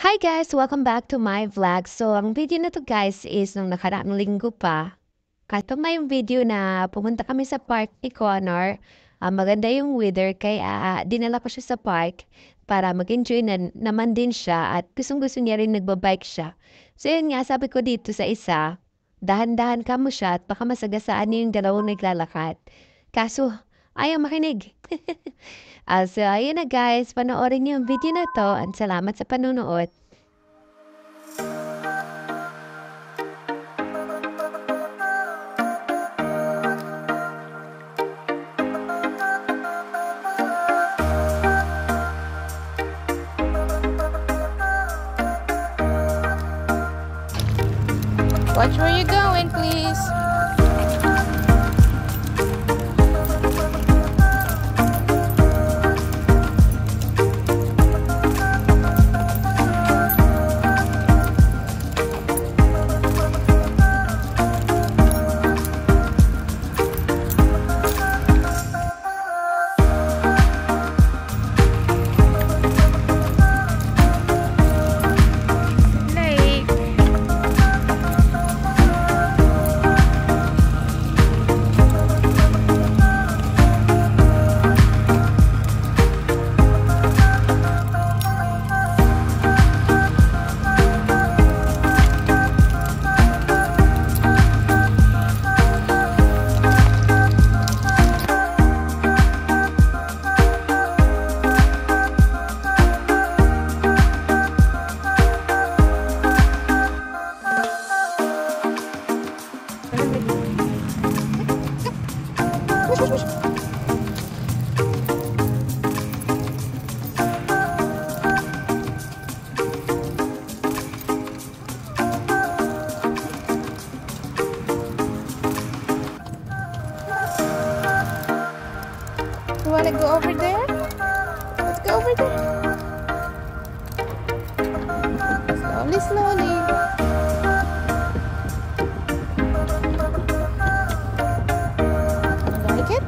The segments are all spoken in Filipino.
Hi guys! Welcome back to my vlog. So, ang video na to guys is nung nakaraang linggo pa. Kato may yung video na pumunta kami sa park ni Connor. Maganda yung weather kaya dinala ko siya sa park para mag-enjoy na naman din siya at gustong-gusto niya rin nagbabike siya. So yun nga, sabi ko dito sa isa, dahan-dahan ka mo siya at baka masagasaan niyo yung dalawang naglalakad. Kaso, ayaw makinig. So, ayun na guys, panoorin niyo yung video na to at salamat sa panonood. Watch where you're going, please. You want to go over there? Let's go over there. Slowly, slowly. Like it?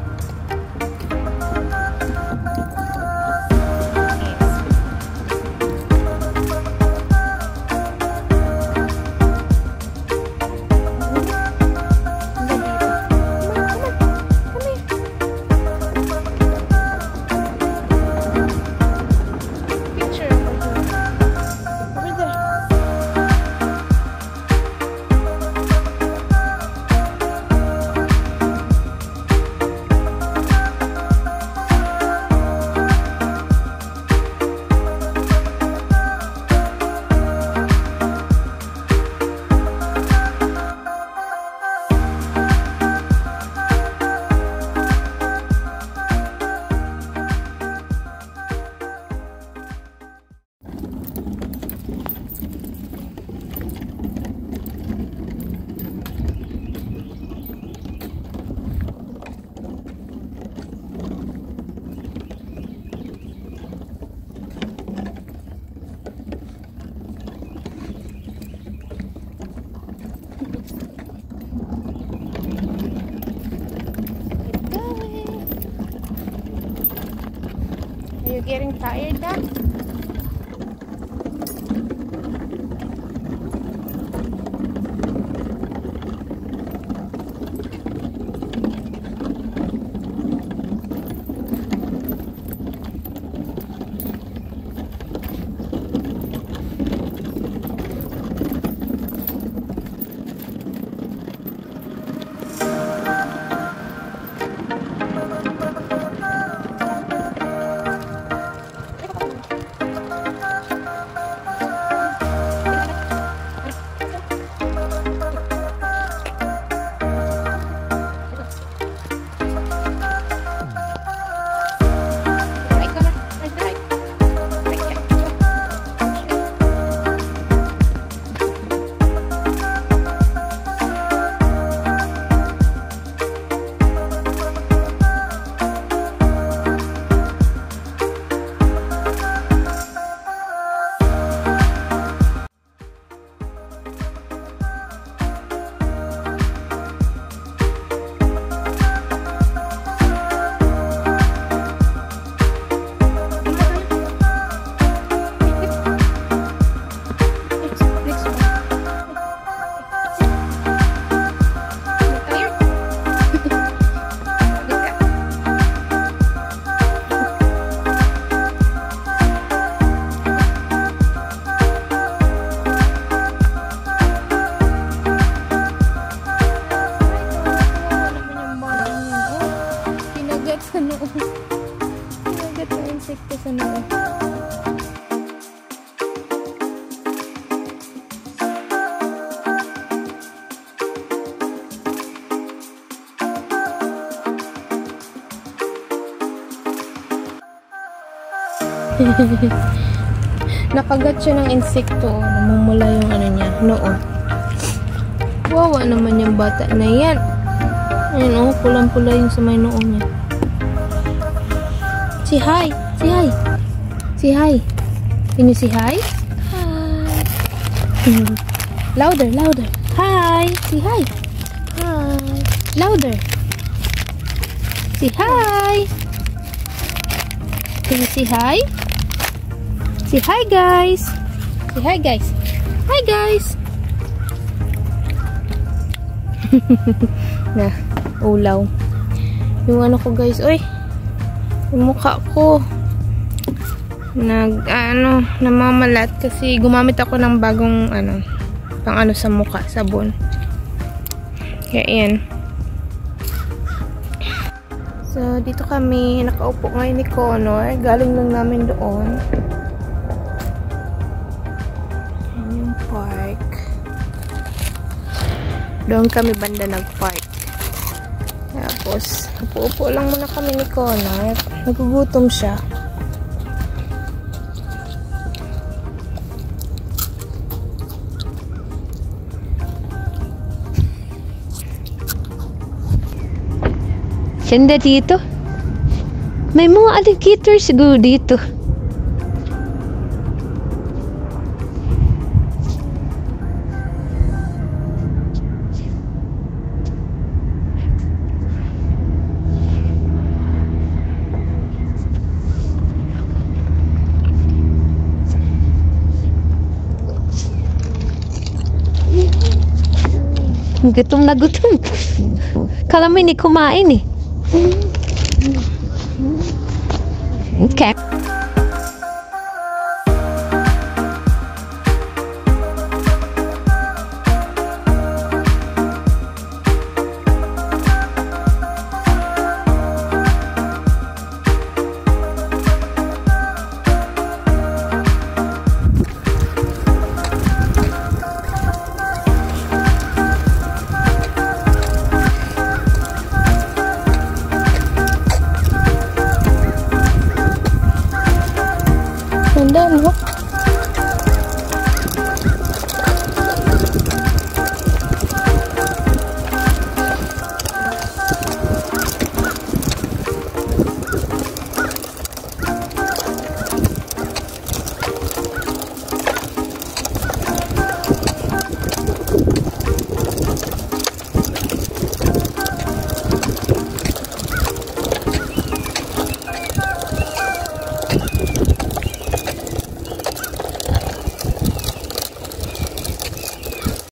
Are you getting tired now? Nakagat siya ng insekto. Namumula yung ano niya, noo. Wawa naman yung bata na yan. Ayun, oh, pulang-pula yung sa may noo niya. Say hi! Say hi! Say hi! Can you say hi? Hi! Louder, louder! Hi! Say hi! Hi! Louder! Say hi! Can you say hi? Say hi, guys! Say hi, guys! Hi, guys! Na, ulaw. Yung ano ko, guys, oy! Yung mukha ko namamalat kasi gumamit ako ng bagong pang sa mukha, sabon. Kaya yan. So dito kami nakaupo ngayon ni Connor, galing lang namin doon. Yan yung park. Doon kami banda nag-park. Tapos upo lang muna kami ni Connor, nagugutom siya. Ganda dito. May mga alligator siguro dito. Gutom na gutom. Kala mo hindi kumain eh. Okay. Ganda, no?